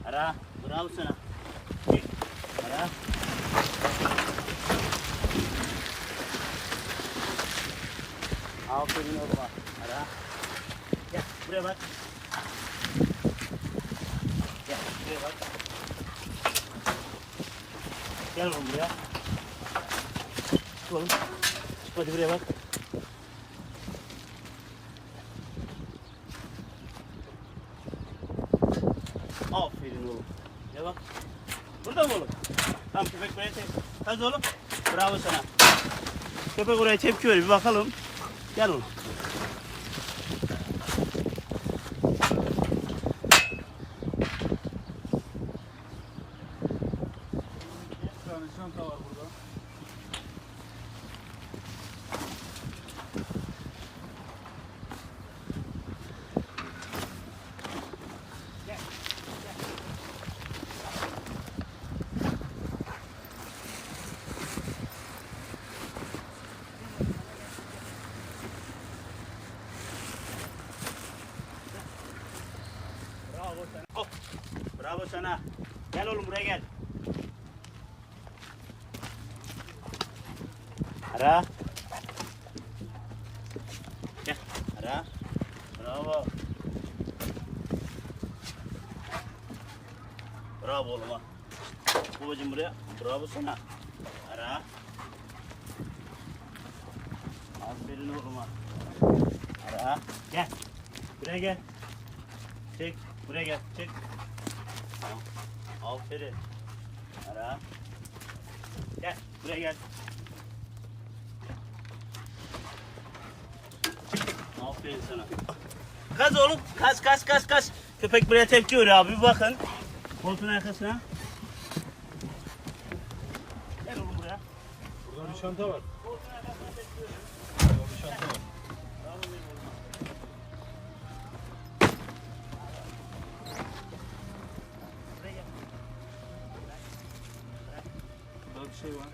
Ara. Bravo sana. Ara. Aferin oğluma. Ara. Gel buraya bak. Gel buraya bak. Gel oğlum buraya. Çık oğlum. Çık hadi buraya bak. Aferin oğlum. Ya bak. Burada mı oğlum? Tamam köpek buraya tepki. Hadi oğlum. Bravo sana. Köpek oraya tepki veriyor. Bir bakalım. Gel oğlum. Bir tane çanta var burada. Bravo sana. Hop. Bravo sana. Gel oğlum buraya gel. Ara. Gel. Ara. Bravo. Bravo oğluma. Babacım buraya. Bravo sana. Ara. Aferin oğluma. Ara. Gel. Buraya gel. Çek. Buraya gel. Çek. Tamam. Aferin. Ara. Gel. Buraya gel. Aferin sana. Kaz oğlum. Kaz. Köpek buraya tepki veriyor abi. Bir bakın. Koltuğun arkasına. Gel oğlum buraya. Burada bir çanta var. Koltuğun arkasına tepki veriyor. Burada bir çanta var. Bravo benim oğluma. Buraya gel. Burada bir şey var.